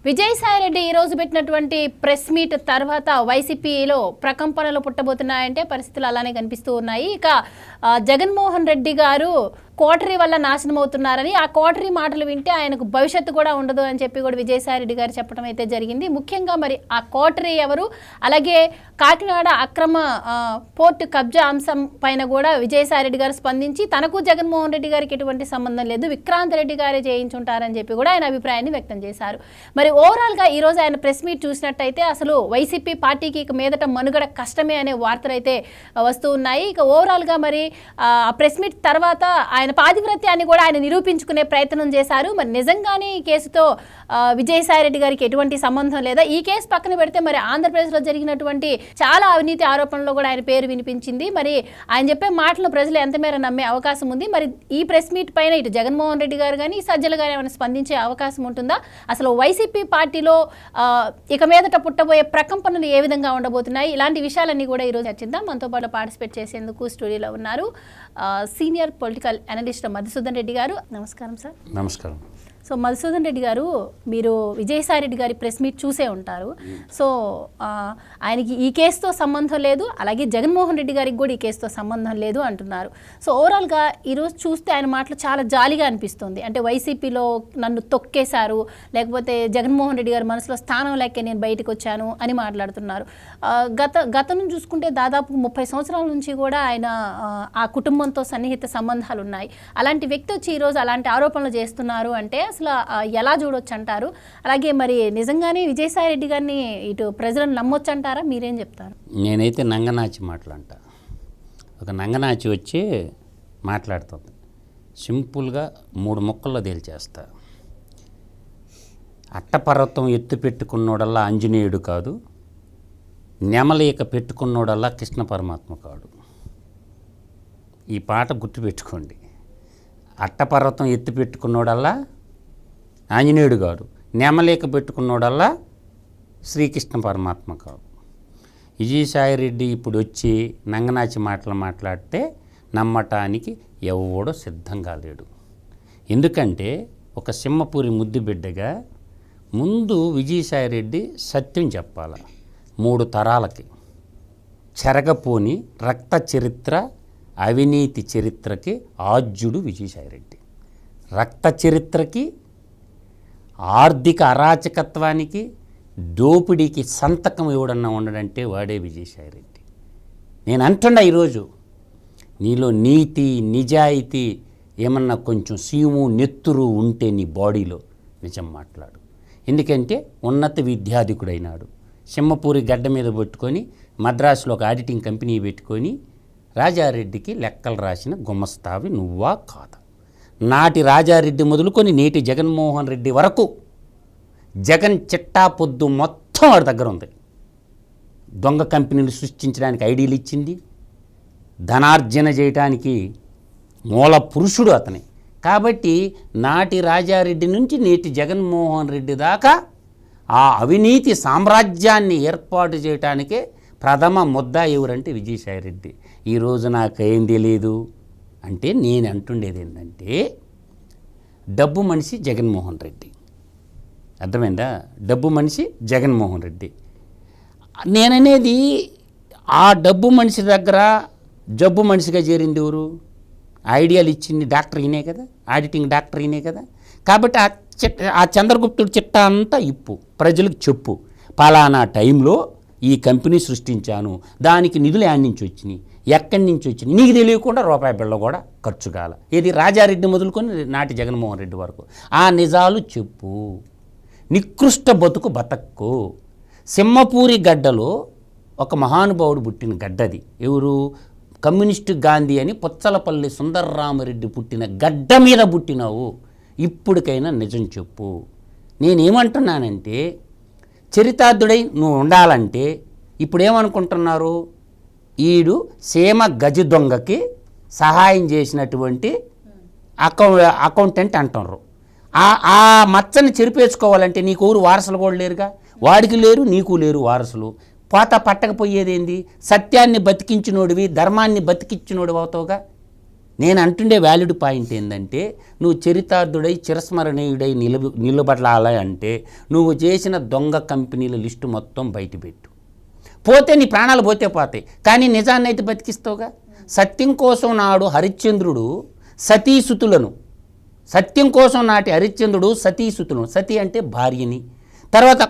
విజయసాయిరెడ్డి ఈ రోజు పెట్టినటువంటి ప్రెస్ మీట్ తర్వాత వైసీపీలో ప్రకంపనలు పుట్టబోతున్నాయంటే పరిస్థితులు అలానే కనిపిస్తూ ఉన్నాయి. ఇక జగన్మోహన్ రెడ్డి గారు కోటరీ వల్ల నాశనం అవుతున్నారని, ఆ కోటరీ మాటలు వింటే ఆయనకు భవిష్యత్తు కూడా ఉండదు అని చెప్పి కూడా విజయసాయిరెడ్డి గారు చెప్పడం అయితే జరిగింది. ముఖ్యంగా మరి ఆ కోటరీ ఎవరు, అలాగే కాకినాడ అక్రమ పోర్టు కబ్జా అంశం పైన కూడా విజయసాయిరెడ్డి గారు స్పందించి తనకు జగన్మోహన్ రెడ్డి గారికి ఎటువంటి సంబంధం లేదు, విక్రాంత్ రెడ్డి గారే చేయించుంటారని చెప్పి కూడా ఆయన అభిప్రాయాన్ని వ్యక్తం చేశారు. మరి ఓవరాల్గా ఈరోజు ఆయన ప్రెస్ మీట్ చూసినట్టయితే అసలు వైసీపీ పార్టీకి ఇక మీదట మనుగడ కష్టమే అనే వార్తలు అయితే వస్తూ ఉన్నాయి. ఇక ఓవరాల్గా మరి ఆ ప్రెస్ మీట్ తర్వాత ఆయన పాతివ్రత్యాన్ని కూడా ఆయన నిరూపించుకునే ప్రయత్నం చేశారు. మరి నిజంగానే ఈ కేసుతో విజయసాయిరెడ్డి గారికి ఎటువంటి సంబంధం లేదా, ఈ కేసు పక్కన పెడితే మరి ఆంధ్రప్రదేశ్లో జరిగినటువంటి చాలా అవినీతి ఆరోపణలో కూడా ఆయన పేరు వినిపించింది. మరి ఆయన చెప్పే మాటలను ప్రజలు ఎంత మేర నమ్మే అవకాశం ఉంది? మరి ఈ ప్రెస్ మీట్ పైన ఇటు జగన్మోహన్ రెడ్డి గారు కానీ సజ్జలు గారు ఏమైనా స్పందించే అవకాశం ఉంటుందా? అసలు వైసీపీ పార్టీలో ఇక మీదట పుట్టబోయే ప్రకంపనలు ఏ విధంగా ఉండబోతున్నాయి? ఇలాంటి విషయాలన్నీ కూడా ఈరోజు చర్చిద్దాం. మనతో పాటు పార్టిసిపేట్ చేసేందుకు స్టూడియోలో ఉన్నారు senior political analyst Madhusudan Reddy గారు. నమస్కారం సార్. నమస్కారం. సో మధుసూదన్ రెడ్డి గారు, మీరు విజయసాయిరెడ్డి గారి ప్రెస్ మీట్ చూసే ఉంటారు. సో ఆయనకి ఈ కేసుతో సంబంధం లేదు, అలాగే జగన్మోహన్ రెడ్డి గారికి కూడా ఈ కేసుతో సంబంధం లేదు అంటున్నారు. సో ఓవరాల్గా ఈరోజు చూస్తే ఆయన మాటలు చాలా జాలిగా అనిపిస్తుంది. అంటే వైసీపీలో నన్ను తొక్కేశారు, లేకపోతే జగన్మోహన్ రెడ్డి గారి మనసులో స్థానం లేకే నేను బయటకు వచ్చాను అని మాట్లాడుతున్నారు. గతం చూసుకుంటే దాదాపు 30 సంవత్సరాల నుంచి కూడా ఆయన ఆ కుటుంబంతో సన్నిహిత సంబంధాలు ఉన్నాయి. అలాంటి వ్యక్తి వచ్చి ఈరోజు అలాంటి ఆరోపణలు చేస్తున్నారు అంటే అసలు ఎలా చూడొచ్చు అంటారు? అలాగే మరి నిజంగానే విజయసాయిరెడ్డి గారిని ఇటు ప్రజలను నమ్మొచ్చు అంటారా? మీరేం చెప్తారు? నేనైతే నంగనాచి మాటలంట. ఒక నంగనాచి వచ్చి మాట్లాడుతుంది, సింపుల్గా 3 ముక్కల్లో తేల్చేస్తా. అట్టపర్వతం ఎత్తు పెట్టుకున్నోడల్లా ఆంజనేయుడు కాదు, నెమలేక పెట్టుకున్నోడల్లా కృష్ణ పరమాత్మ కాడు. ఈ పాట గుర్తుపెట్టుకోండి. అట్టపర్వతం ఎత్తు పెట్టుకున్నోడల్లా ఆంజనేయుడు కాదు, నెమలేక పెట్టుకున్నోడల్లా శ్రీకృష్ణ పరమాత్మ కాదు. విజయసాయిరెడ్డి ఇప్పుడు వచ్చి నంగనాచి మాటలు మాట్లాడితే నమ్మటానికి ఎవడో సిద్ధంగా లేడు. ఎందుకంటే ఒక సింహపూరి ముద్దు బిడ్డగా ముందు విజయసాయిరెడ్డి సత్యం చెప్పాల. 3 తరాలకి చెరగపోని రక్త చరిత్ర, అవినీతి చరిత్రకి ఆద్యుడు విజయసాయిరెడ్డి. రక్త చరిత్రకి, ఆర్థిక అరాచకత్వానికి, దోపిడీకి సంతకం ఎవడన్నా ఉండడంటే వాడే విజయసాయిరెడ్డి. నేను అంటున్నా ఈరోజు, నీలో నీతి నిజాయితీ ఏమన్నా కొంచెం సీము నెత్తురు ఉంటే నీ బాడీలో నిజం మాట్లాడు. ఎందుకంటే ఉన్నత విద్యాధికుడైనాడు, సింహపూరి గడ్డ మీద పెట్టుకొని మద్రాసులో ఒక ఆడిటింగ్ కంపెనీ పెట్టుకొని రాజారెడ్డికి లెక్కలు రాసిన గుమస్తావి నువ్వా కాదా? నాటి రాజారెడ్డి మొదలుకొని నేటి జగన్మోహన్ రెడ్డి వరకు జగన్ చిట్టా పొద్దు మొత్తం వాడి దగ్గర ఉంది. దొంగ కంపెనీలు సృష్టించడానికి ఐడియాలు ఇచ్చింది, ధనార్జన చేయడానికి మూల పురుషుడు అతనే. కాబట్టి నాటి రాజారెడ్డి నుంచి నేటి జగన్మోహన్ రెడ్డి దాకా ఆ అవినీతి సామ్రాజ్యాన్ని ఏర్పాటు చేయడానికే ప్రథమ ముద్ద ఎవరంటే విజయసాయిరెడ్డి. ఈరోజు నాకేం తెలియదు అంటే నేను అంటుండేది ఏంటంటే, డబ్బు మనిషి జగన్మోహన్ రెడ్డి. అర్థమైందా? డబ్బు మనిషి జగన్మోహన్ రెడ్డి. నేననేది ఆ డబ్బు మనిషి దగ్గర జబ్బు మనిషిగా చేరింది ఎవరు? ఐడియాలు ఇచ్చింది డాక్టర్ ఈయనే కదా, ఆడిటింగ్ డాక్టర్ ఈయనే కదా. కాబట్టి ఆ చంద్రగుప్తుడు చిట్టా అంతా ఇప్పు, ప్రజలకు చెప్పు, పలానా టైంలో ఈ కంపెనీ సృష్టించాను, దానికి నిధులు యాడ్ నుంచి వచ్చినాయి, ఎక్కడి నుంచి వచ్చినాయి, నీకు తెలియకుండా రూపాయి బిళ్ళ కూడా ఖర్చు కాల. ఇది రాజారెడ్డి మొదలుకొని నాటి జగన్మోహన్ రెడ్డి వరకు ఆ నిజాలు చెప్పు, నికృష్ట బతుకు బతక్కు. సింహపూరి గడ్డలో ఒక మహానుభావుడు పుట్టిన గడ్డది. ఎవరు? కమ్యూనిస్టు గాంధీ అని పుచ్చలపల్లి సుందర్రామరెడ్డి పుట్టిన గడ్డ మీద పుట్టినావు. ఇప్పటికైనా నిజం చెప్పు. నేనేమంటున్నానంటే, చరితార్థుడై నువ్వు ఉండాలంటే ఇప్పుడు ఏమనుకుంటున్నారు? ఈడు సీమ గజ దొంగకి సహాయం చేసినటువంటి అకౌంటెంట్ అంటున్నారు. ఆ మచ్చని చెరిపేసుకోవాలంటే నీకు ఊరు వారసులు కూడా లేరుగా, వాడికి లేరు నీకు లేరు వారసులు. పట్టకపోయేదేంది? సత్యాన్ని బతికించినోడివి, ధర్మాన్ని బతికించినోడివి అవుతావుగా. నేను అంటుండే వ్యాలిడ్ పాయింట్ ఏంటంటే నువ్వు చరితార్థుడై చిరస్మరణీయుడై నిలబడాలి అంటే నువ్వు చేసిన దొంగ కంపెనీల లిస్టు మొత్తం బయటపెట్టు. పోతే నీ ప్రాణాలు పోతే పోతాయి, కానీ నిజాన్ని అయితే బతికిస్తావుగా. సత్యం కోసం నాడు హరిశ్చంద్రుడు సతీసుతులను, సత్యం కోసం నాటి హరిశ్చంద్రుడు సతీసుతులను, సతీ అంటే భార్యని, తర్వాత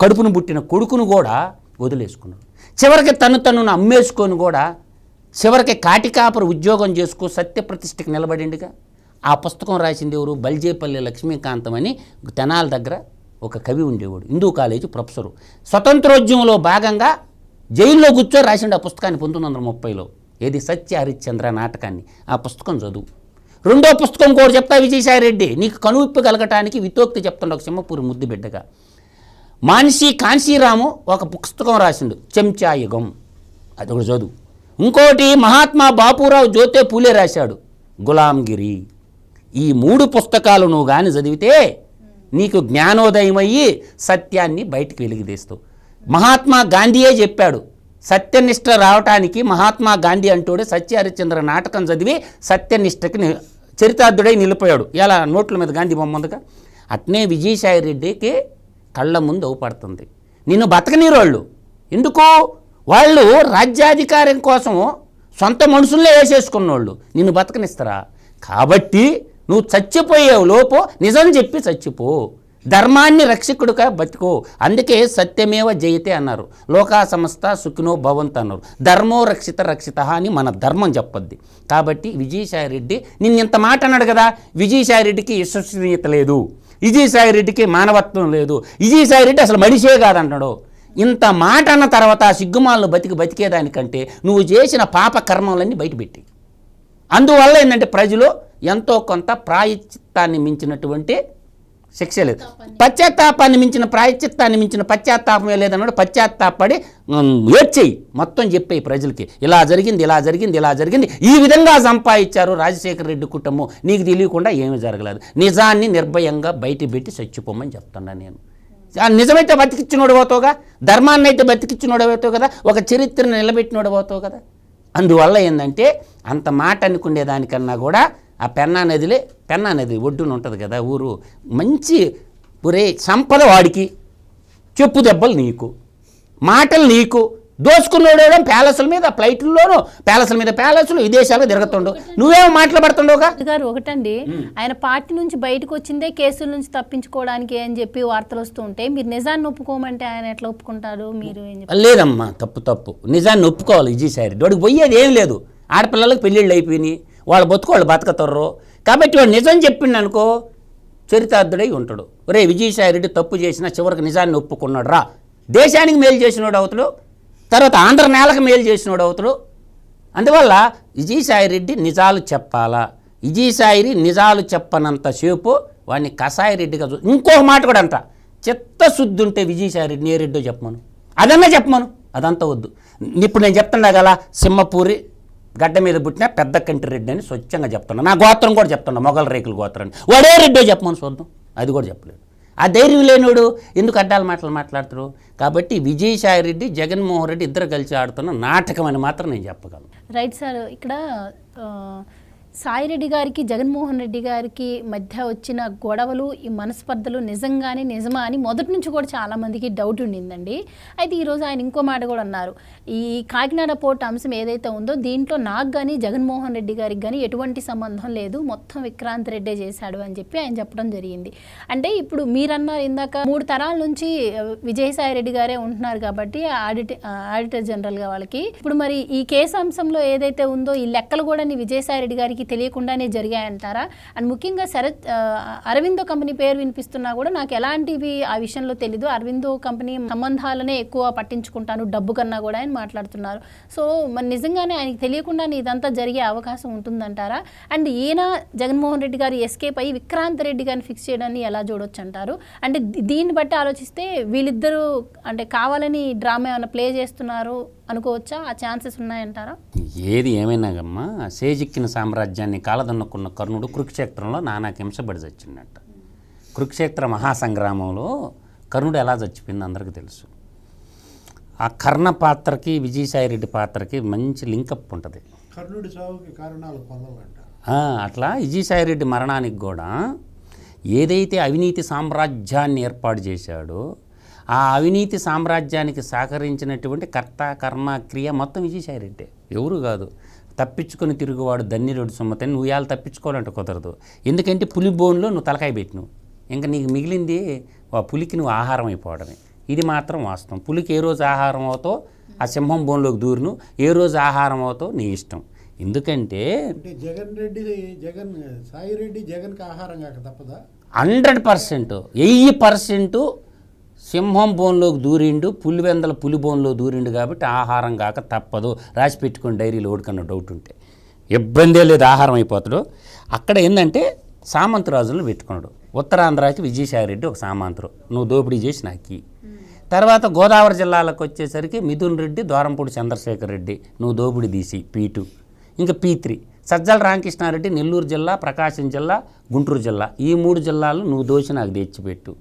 కడుపును పుట్టిన కొడుకును కూడా వదిలేసుకున్నాడు. చివరికి తను అమ్మేసుకొని కూడా చివరికి కాటికాపర ఉద్యోగం చేసుకో సత్యప్రతిష్ఠకి నిలబడిండిగా. ఆ పుస్తకం రాసింది ఎవరు? బల్జేపల్లి లక్ష్మీకాంతం అని తెనాల దగ్గర ఒక కవి ఉండేవాడు, హిందూ కాలేజీ ప్రొఫెసరు. స్వతంత్రోద్యమంలో భాగంగా జైల్లో కూర్చొని రాసిండు ఆ పుస్తకాన్ని 1930లో. ఏది? సత్య హరిశ్చంద్ర నాటకాన్ని. ఆ పుస్తకం చదువు. రెండో పుస్తకం కూడా చెప్తా విజయసాయిరెడ్డి, నీకు కనువిప్పు కలగటానికి వితోక్తి చెప్తాడు ఒక సింహపూరి ముద్దు బిడ్డగా. మాన్షి కాన్షీరాము ఒక పుస్తకం రాసిండు, చెంచాయుగం, అది ఒకటి చదువు. ఇంకోటి మహాత్మా బాపురావు జ్యోతే పూలే రాశాడు, గులాంగిరి. ఈ 3 పుస్తకాలు నువ్వు కానీ చదివితే నీకు జ్ఞానోదయం అయ్యి సత్యాన్ని బయటికి వెలిగితీస్తావు. మహాత్మా గాంధీయే చెప్పాడు, సత్యనిష్ట రావటానికి మహాత్మా గాంధీ అంటోడే సత్య హరిశ్చంద్ర నాటకం చదివి సత్యనిష్టకి చరితార్థుడై నిలిపోయాడు. ఇలా నోట్ల మీద గాంధీ బొమ్మ ఉందిగా. అట్నే విజయసాయిరెడ్డికి కళ్ళ ముందు అవుపడుతుంది. నిన్ను బతకనీరోళ్ళు. ఎందుకు? వాళ్ళు రాజ్యాధికారం కోసం సొంత మనుషుల్లే వేసేసుకున్నోళ్ళు నిన్ను బతకనిస్తారా? కాబట్టి నువ్వు చచ్చిపోయేవు లోపు నిజం చెప్పి చచ్చిపో, ధర్మాన్ని రక్షకుడుగా బతుకో. అందుకే సత్యమేవ జయతే అన్నారు, లోకా సమస్త సుఖినో భవంతు అన్నారు. ధర్మో రక్షిత అని మన ధర్మం చెప్పొద్ది. కాబట్టి విజయసాయిరెడ్డి నిన్ను ఇంత మాట అన్నాడు కదా, విజయసాయిరెడ్డికి విశ్వసనీయత లేదు, విజయసాయిరెడ్డికి మానవత్వం లేదు, విజయసాయిరెడ్డి అసలు మనిషే కాదంటాడు. ఇంత మాట అన్న తర్వాత సిగ్గుమాలను బతికేదానికంటే నువ్వు చేసిన పాప కర్మలన్నీ బయటపెట్టి, అందువల్ల ఏంటంటే ప్రజలు ఎంతో కొంత ప్రాయశ్చిత్తాన్ని మించినటువంటి శిక్ష లేదు, పశ్చాత్తాపాన్ని మించిన ప్రాయశ్చిత్తాన్ని మించిన పశ్చాత్తాపమే లేదన్నాడు. పశ్చాత్తాపడి ఏడ్చేయి, మొత్తం చెప్పేయి ప్రజలకి, ఇలా జరిగింది ఇలా జరిగింది ఇలా జరిగింది, ఈ విధంగా సంపాదించారు రాజశేఖర రెడ్డి కుటుంబం, నీకు తెలియకుండా ఏమీ జరగలేదు. నిజాన్ని నిర్భయంగా బయట పెట్టి చచ్చిపోమని చెప్తున్నా నేను. నిజమైతే బతికిచ్చినోడు పోతావుగా, ధర్మాన్ని అయితే బతికిచ్చినోడు పోతావు కదా, ఒక చరిత్రను నిలబెట్టినోడు పోతావు కదా. అందువల్ల ఏంటంటే అంత మాట అనుకునే దానికన్నా కూడా ఆ పెన్నా నది ఒడ్డున ఉంటుంది కదా ఊరు, మంచి ఒరే సంపద వాడికి, చెప్పు దెబ్బలు నీకు, మాటలు నీకు, దోసుకున్నోడేమో ప్యాలెస్ల మీద ఫ్లైట్లలోనూ ప్యాలెస్ల మీద ప్యాలెస్లు విదేశాలకు తిరుగుతుండవు, నువ్వేమో మాట్లాడుతుండవుగా. గారు ఒకటండి, ఆయన పార్టీ నుంచి బయటకు వచ్చిందే కేసుల నుంచి తప్పించుకోవడానికి అని చెప్పి వార్తలు వస్తూ ఉంటే మీరు నిజాన్ని ఒప్పుకోమంటే ఆయన ఎట్లా ఒప్పుకుంటారు? మీరు లేదమ్మా, తప్పు నిజాన్ని ఒప్పుకోవాలి. విజయసాయిరెడ్డి వాడికి పోయేది ఏం లేదు, ఆడపిల్లలకు పెళ్ళిళ్ళు అయిపోయినాయి, వాళ్ళ బతుకు వాళ్ళు బతకతారు. కాబట్టి వాడు నిజం చెప్పిండు అనుకో చరితార్థుడై ఉంటాడు. ఒరే విజయసాయిరెడ్డి తప్పు చేసినా చివరికి నిజాన్ని ఒప్పుకున్నాడు రా, దేశానికి మేలు చేసినోడు అవుతాడు, తర్వాత ఆంధ్ర నేలకు మేలు చేసినోడు అవుతాడు. అందువల్ల విజయసాయిరెడ్డి నిజాలు చెప్పాలా, విజయసాయిరి నిజాలు చెప్పనంతసేపు వాడిని కసాయిరెడ్డిగా ఇంకో మాట కూడా అంట, చిత్తశుద్ధి ఉంటే విజయసాయిరెడ్డి ఏ రెడ్డో చెప్పమను, అదన్నా చెప్పమను, అదంతా వద్దు. ఇప్పుడు నేను చెప్తున్నా కదా, సింహపూరి గడ్డ మీద పుట్టిన పెద్ద కంటి రెడ్డి అని స్వచ్ఛంగా చెప్తున్నా, నా గోత్రం కూడా చెప్తున్నా, మొగల రేకుల గోత్రాన్ని, వాడే రెడ్డో చెప్పమని చూద్దాం, అది కూడా చెప్పలేదు. ఆ ధైర్యం లేనుడు ఎందుకు అడ్డాల మాటలు మాట్లాడుతారు? కాబట్టి విజయసాయిరెడ్డి జగన్మోహన్ రెడ్డి ఇద్దరు కలిసి ఆడుతున్న నాటకం అని మాత్రం నేను చెప్పగలను. రైట్ సార్, ఇక్కడ సాయిరెడ్డి గారికి జగన్మోహన్ రెడ్డి గారికి మధ్య వచ్చిన గొడవలు, ఈ మనస్పర్ధలు నిజంగానే నిజమా అని మొదటి నుంచి కూడా చాలామందికి డౌట్ ఉండిందండి. అయితే ఈరోజు ఆయన ఇంకో మాట కూడా అన్నారు, ఈ కాకినాడ పోర్ట్ అంశం ఏదైతే ఉందో దీంట్లో నాకు కానీ జగన్మోహన్ రెడ్డి గారికి కానీ ఎటువంటి సంబంధం లేదు, మొత్తం విక్రాంత్ రెడ్డే చేశాడు అని చెప్పి ఆయన చెప్పడం జరిగింది. అంటే ఇప్పుడు మీరన్నారు ఇందాక 3 తరాల నుంచి విజయసాయిరెడ్డి గారే ఉంటున్నారు కాబట్టి ఆడిటర్ జనరల్గా వాళ్ళకి, ఇప్పుడు మరి ఈ కేసు అంశంలో ఏదైతే ఉందో ఈ లెక్కలు కూడా విజయసాయిరెడ్డి గారికి తెలియకుండానే జరిగాయంటారా? అండ్ ముఖ్యంగా అరవిందో కంపెనీ పేరు వినిపిస్తున్నా కూడా నాకు ఎలాంటివి ఆ విషయంలో తెలీదు, అరవిందో కంపెనీ సంబంధాలనే ఎక్కువ పట్టించుకుంటాను డబ్బు కన్నా కూడా అని మాట్లాడుతున్నారు. సో మరి నిజంగానే ఆయనకి తెలియకుండానే ఇదంతా జరిగే అవకాశం ఉంటుందంటారా? అండ్ ఈయన జగన్మోహన్ రెడ్డి గారు ఎస్కేప్ అయ్యి విక్రాంత్ రెడ్డి గారిని ఫిక్స్ చేయడాన్ని ఎలా చూడొచ్చు అంటారు? అంటే దీన్ని బట్టి ఆలోచిస్తే వీళ్ళిద్దరూ అంటే కావాలని డ్రామా ఏమైనా ప్లే చేస్తున్నారు అనుకోవచ్చా? ఆ ఛాన్సెస్ ఉన్నాయంటారా? ఏది ఏమైనాగమ్మా, సేజిక్కిన సామ్రాజ్యాన్ని కాలదన్నుకున్న కర్ణుడు కురుక్షేత్రంలో నానాకి హింసపడి చచ్చిండట. కురుక్షేత్ర మహాసంగ్రామంలో కర్ణుడు ఎలా చచ్చిపోయిందో అందరికీ తెలుసు. ఆ కర్ణ పాత్రకి విజయసాయిరెడ్డి పాత్రకి మంచి లింకప్ ఉంటుంది. కర్ణుడి చావుకి కారణాలు పొందాలంట. అట్లా విజయసాయిరెడ్డి మరణానికి కూడా ఏదైతే అవినీతి సామ్రాజ్యాన్ని ఏర్పాటు చేశాడో ఆ అవినీతి సామ్రాజ్యానికి సహకరించినటువంటి కర్త కర్మ క్రియ మొత్తం విజయసాయిరెడ్డి, ఎవరు కాదు. తప్పించుకొని తిరుగువాడు ధన్యుడు సుమ్మతని నువ్వు ఇవాళ తప్పించుకోవాలంటే కుదరదు. ఎందుకంటే పులి బోన్లో నువ్వు తలకాయ పెట్టినావు, ఇంకా నీకు మిగిలింది ఆ పులికి నువ్వు ఆహారం అయిపోవడమే. ఇది మాత్రం వాస్తవం. పులికి ఏ రోజు ఆహారం అవుతో ఆ సింహం బోన్లోకి దూరును, ఏ రోజు ఆహారం అవుతో నీ ఇష్టం. ఎందుకంటే సాయిరెడ్డి జగన్కి ఆహారం కాక తప్పదా? 100%, 1000% సింహం బోన్లోకి దూరిండు, పులివెందల పులి బోన్లో దూరిండు కాబట్టి ఆహారం కాక తప్పదు. రాసి పెట్టుకుని డైరీలో ఓడికన్నా డౌట్ ఉంటే ఇబ్బందే లేదు, ఆహారం అయిపోతాడు. అక్కడ ఏంటంటే సామంతరాజులను పెట్టుకున్నాడు. ఉత్తరాంధ్రాకి విజయసాయిరెడ్డి ఒక సామంతరు, నువ్వు దోపిడీ చేసి నాకి. తర్వాత గోదావరి జిల్లాలకు వచ్చేసరికి మిథున్ రెడ్డి, దోరంపూడి చంద్రశేఖర్ రెడ్డి, నువ్వు దోపిడీ తీసి P2. ఇంకా P3 సజ్జల రామకృష్ణారెడ్డి, నెల్లూరు జిల్లా, ప్రకాశం జిల్లా, గుంటూరు జిల్లా, ఈ 3 జిల్లాలు నువ్వు దోచి నాకు తెచ్చిపెట్టు.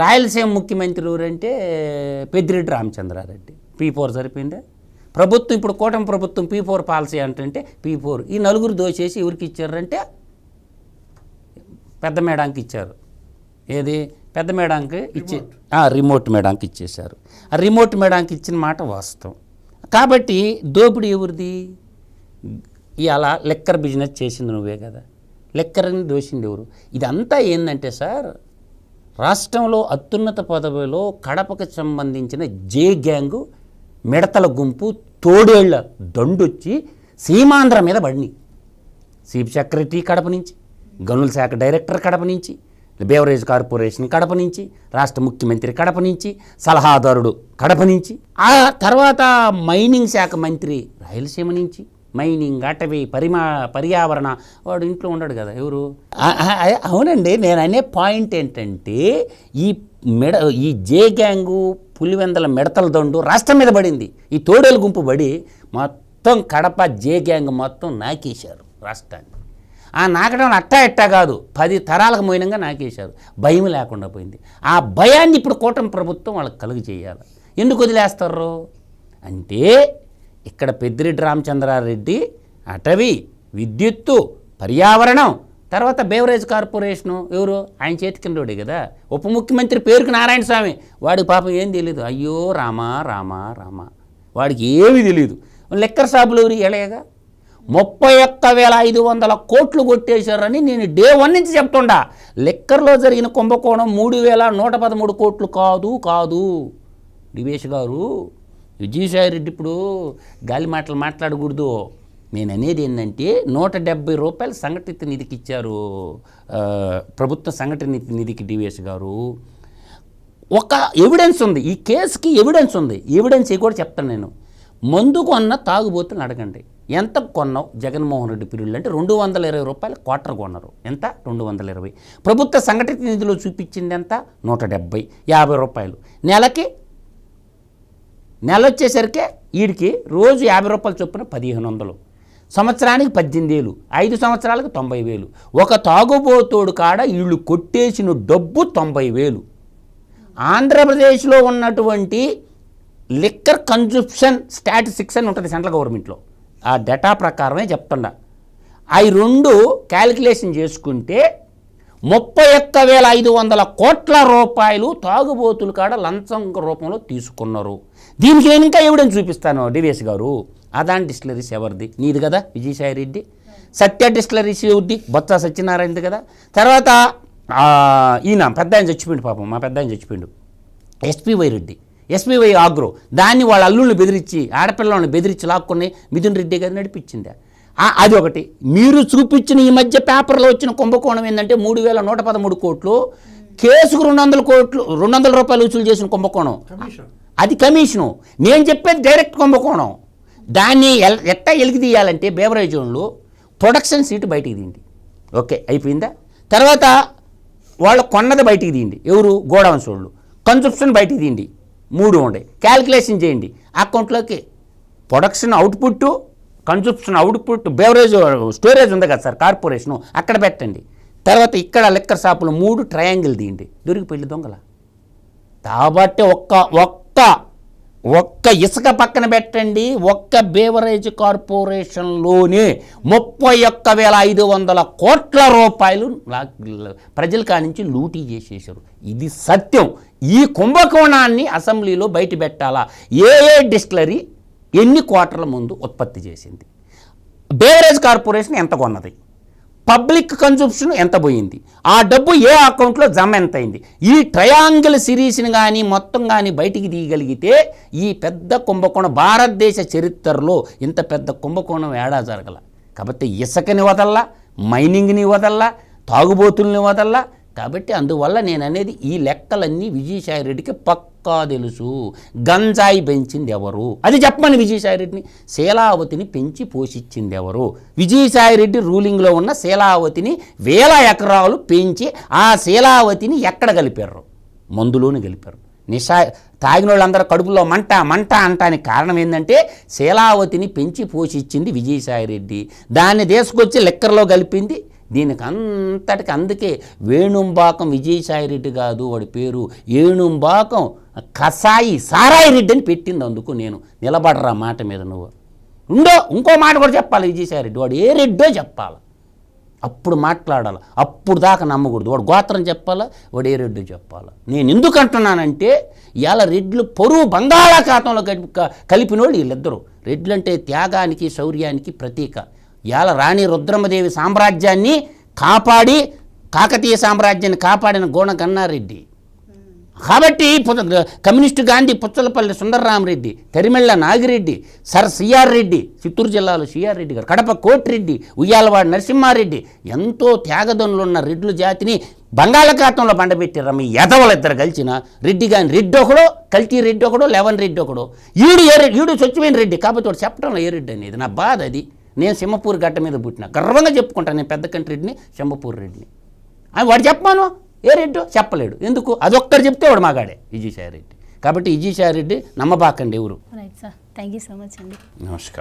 రాయలసీమ ముఖ్యమంత్రి ఎవరంటే పెద్దిరెడ్డి రామచంద్రారెడ్డి, P4 సరిపోయిందే. ప్రభుత్వం ఇప్పుడు కూటమి ప్రభుత్వం P4 పాలసీ అంటే P4. ఈ నలుగురు దోచేసి ఎవరికి ఇచ్చారంటే పెద్ద మేడానికి ఇచ్చారు. ఏది పెద్ద మేడానికి ఇచ్చి రిమోట్ మేడానికి ఇచ్చేశారు. ఆ రిమోట్ మేడానికి ఇచ్చిన మాట వాస్తవం. కాబట్టి దోపిడీ ఎవరిది? ఇలా లెక్కర్ బిజినెస్ చేసింది నువ్వే కదా, లెక్కర్ని దోషింది ఎవరు? ఇదంతా ఏంటంటే సార్, రాష్ట్రంలో అత్యున్నత పదవిలో కడపకు సంబంధించిన జే గ్యాంగు మిడతల గుంపు తోడేళ్ల దండొచ్చి సీమాంధ్ర మీద పడినాయి. చీఫ్ సెక్రటరీ కడప నుంచి, గనుల శాఖ డైరెక్టర్ కడప నుంచి, బేవరేజ్ కార్పొరేషన్ కడప నుంచి, రాష్ట్ర ముఖ్యమంత్రి కడప నుంచి, సలహాదారుడు కడప నుంచి, ఆ తర్వాత మైనింగ్ శాఖ మంత్రి రాయలసీమ నుంచి. మైనింగ్, అటవీ, పర్యావరణ వాడు ఇంట్లో ఉండడు కదా ఎవరు. అవునండి, నేను అనే పాయింట్ ఏంటంటే ఈ జే గ్యాంగు పులివెందల మిడతల దండు రాష్ట్రం మీద పడింది. ఈ తోడేలు గుంపు పడి మొత్తం కడప జే గ్యాంగ్ మొత్తం నాకేశారు రాష్ట్రాన్ని. ఆ నాకడం అట్టా కాదు, 10 తరాలకు మోయినంగా నాకేశారు. భయం లేకుండా పోయింది. ఆ భయాన్ని ఇప్పుడు కూటమి ప్రభుత్వం వాళ్ళకి కలుగు చేయాలి. ఎందుకు వదిలేస్తారు అంటే ఇక్కడ పెద్దిరెడ్డి రామచంద్రారెడ్డి అటవీ, విద్యుత్తు, పర్యావరణం, తర్వాత బేవరేజ్ కార్పొరేషను ఎవరు ఆయన చేతి కిందోడే కదా. ఉప ముఖ్యమంత్రి పేరుకు నారాయణ స్వామి, వాడికి పాపం ఏం తెలియదు. అయ్యో రామా రామా రామా, వాడికి ఏమీ తెలియదు. లెక్కర్ షాపులు ఎవరు ఎలాగా 31,500 కోట్లు కొట్టేశారని నేను డే 1 నుంచి చెప్తుండా. లెక్కర్లో జరిగిన కుంభకోణం 3,113 కోట్లు కాదు. డివేష్ గారు, విజయసాయిరెడ్డి ఇప్పుడు గాలి మాటలు మాట్లాడకూడదు. నేను అనేది ఏంటంటే 170 రూపాయలు సంఘటిత నిధికి ఇచ్చారు, ప్రభుత్వ సంఘటన నిధికి డివేష్ గారు. ఒక ఎవిడెన్స్ ఉంది, ఈ కేసుకి ఎవిడెన్స్ ఉంది. ఎవిడెన్స్ కూడా చెప్తాను నేను. మందు కొన్న తాగుబోతుని అడగండి, ఎంత కొన్నావు జగన్మోహన్ రెడ్డి పీరియడ్లో అంటే 220 రూపాయలు క్వార్టర్ కొన్నారు. ఎంత? 220. ప్రభుత్వ సంఘటిత నిధిలో చూపించింది ఎంత? 170, 50 రూపాయలు. నెల వచ్చేసరికి వీడికి రోజు 50 రూపాయలు చొప్పున 1,500, సంవత్సరానికి 18,000, 5 సంవత్సరాలకు 90,000. ఒక తాగుబోతోడు కాడ వీళ్ళు కొట్టేసిన డబ్బు 90,000. ఆంధ్రప్రదేశ్లో ఉన్నటువంటి లిక్కర్ కన్జంప్షన్ స్టాటిస్టిక్స్ అని ఉంటుంది సెంట్రల్ గవర్నమెంట్లో, ఆ డేటా ప్రకారమే చెప్తుండా. అవి 2 క్యాలిక్యులేషన్ చేసుకుంటే 31,500 కోట్ల రూపాయలు తాగుబోతుల కాడ లంచం రూపంలో తీసుకున్నారు. దీనికి నేను ఇంకా ఎవిడెన్స్ చూపిస్తాను డివేష్ గారు. అదాని డిస్టిలరీస్ ఎవరిది? నీది కదా విజయసాయిరెడ్డి. సత్య డిస్టిలరీస్ ఎవరిది? బొత్స సత్యనారాయణది కదా. తర్వాత ఈయన పెద్ద ఆయన చచ్చిపోయిండు, పాపం మా పెద్ద ఆయన చచ్చిపోయిండు, SPY రెడ్డి, SPY ఆగ్రో. దాన్ని వాళ్ళ అల్లుళ్ళని బెదిరించి, ఆడపిల్లలను బెదిరించి లాక్కుని మిథున్ రెడ్డి గారు నడిపించింది. అది ఒకటి. మీరు చూపించిన ఈ మధ్య పేపర్లో వచ్చిన కుంభకోణం ఏంటంటే 3,113 కోట్లు, కేసుకు 200 రూపాయలు వసూలు చేసిన కుంభకోణం. అది కమిషను. నేను చెప్పేది డైరెక్ట్ కుంభకోణం. దాన్ని ఎట్టా ఎలికి తీయాలంటే బేవరేజ్ వాళ్ళు ప్రొడక్షన్ సీటు బయటికి తీయండి, ఓకే అయిపోయిందా. తర్వాత వాళ్ళు కొన్నది బయటికి తీయండి, ఎవరు? గోడౌన్స్ వాళ్ళు. కన్సంప్షన్ బయటికి తీయండి, 3 ఉండే. క్యాల్కులేషన్ చేయండి అకౌంట్లోకి. Production output, consumption output, beverage storage ఉంది కదా సార్ కార్పొరేషను, అక్కడ పెట్టండి. తర్వాత ఇక్కడ లెక్కర్ షాపులు 3 ట్రయాంగిల్ తీయండి, దొరికిపోయింది దొంగల. కాబట్టి ఒక్క ఒక్క ఇసుక పక్కన పెట్టండి, ఒక్క బేవరేజ్ కార్పొరేషన్లోనే 31,500 కోట్ల రూపాయలు ప్రజల కానించి లూటీ చేసేసారు. ఇది సత్యం. ఈ కుంభకోణాన్ని అసెంబ్లీలో బయట పెట్టాలా? ఏ డిస్టిలరీ ఎన్ని క్వార్టర్ల ముందు ఉత్పత్తి చేసింది, బేవరేజ్ కార్పొరేషన్ ఎంత కొన్నది, పబ్లిక్ కన్సంప్షన్ ఎంత పోయింది, ఆ డబ్బు ఏ అకౌంట్లో జమ ఎంత అయింది, ఈ ట్రయాంగిల్ సిరీస్ని కానీ మొత్తం కానీ బయటికి తీయగలిగితే ఈ పెద్ద కుంభకోణం భారతదేశ చరిత్రలో ఇంత పెద్ద కుంభకోణం ఏడా జరగల. కాబట్టి ఇసుకని వదల్లా, మైనింగ్ని వదల్లా, తాగుబోతుల్ని వదల్లా. కాబట్టి అందువల్ల నేను అనేది ఈ లెక్కలన్నీ విజయసాయిరెడ్డికి పక్కా తెలుసు. గంజాయి పెంచింది ఎవరు అది చెప్పమని విజయసాయిరెడ్డిని. శీలావతిని పెంచి పోషించింది ఎవరు? విజయసాయిరెడ్డి రూలింగ్లో ఉన్న శీలావతిని 1000 ఎకరాలు పెంచి ఆ శీలావతిని ఎక్కడ కలిపారు? మందులోని కలిపారు. తాగిన వాళ్ళందరూ కడుపులో మంట మంట అంటానికి కారణం ఏంటంటే శీలావతిని పెంచి పోషించింది విజయసాయిరెడ్డి. దాన్ని తీసుకొచ్చి లెక్కర్లో కలిపింది. దీనికి అంతటికి అందుకే వేణుంబాకం విజయసాయిరెడ్డి కాదు వాడి పేరు, ఏణుంబాకం కసాయి సారాయి రెడ్డి అని పెట్టింది. అందుకు నేను నిలబడరా మాట మీద. నువ్వు ఇంకో మాట కూడా చెప్పాలి. విజయసాయిరెడ్డి వాడు ఏ రెడ్డో చెప్పాలి, అప్పుడు మాట్లాడాలి. అప్పుడు దాకా నమ్మకూడదు. వాడు గోత్రం చెప్పాలా, వాడు ఏ రెడ్డో చెప్పాలా. నేను ఎందుకు అంటున్నానంటే ఇవాళ రెడ్లు పొరుగు బంగాళాఖాతంలో కలిపిన వాళ్ళు వీళ్ళిద్దరూ. రెడ్లు అంటే త్యాగానికి శౌర్యానికి ప్రతీక. ఇవాళ రాణి రుద్రమదేవి సామ్రాజ్యాన్ని కాపాడి కాకతీయ సామ్రాజ్యాన్ని కాపాడిన గోణ గన్నారెడ్డి. కాబట్టి communist Gandhi Puchalapalli Sundararamareddy, Tarimela Nagireddy, sir CR Reddy, Chittoor జిల్లాలో సిఆర్ రెడ్డి గారు, కడప కోటిరెడ్డి, ఉయ్యాలవాడ నరసింహారెడ్డి, ఎంతో త్యాగదనులు ఉన్న రెడ్లు జాతిని బంగాళాఖాతంలో బండబెట్టారు. మీ ఎదవలు ఇద్దరు కలిసిన రెడ్డి కానీ రెడ్డి ఒకడో, కల్తీ రెడ్డి ఒకడో, లెవెన్ రెడ్డి ఒకడో. ఈడు స్వచ్ఛమైన రెడ్డి కాబట్టి వాడు చెప్పడంలో ఏ రెడ్డి అనేది నా బాధ. అది నేను సింహపూర్ గడ్డ మీద పుట్టిన గర్వంగా చెప్పుకుంటాను. నేను పెద్ద కంటి రెడ్డిని, సింహపూర్ రెడ్డిని. వాడు చెప్పాను ఏ రెడ్డో చెప్పలేడు. ఎందుకు? అదొక్కరు చెప్తే వాడు మాగాడే విజయసాయిరెడ్డి. కాబట్టి విజయసాయిరెడ్డి నమ్మబాకండి ఎవరు. Right sir, thank you so much అండి. నమస్కారం.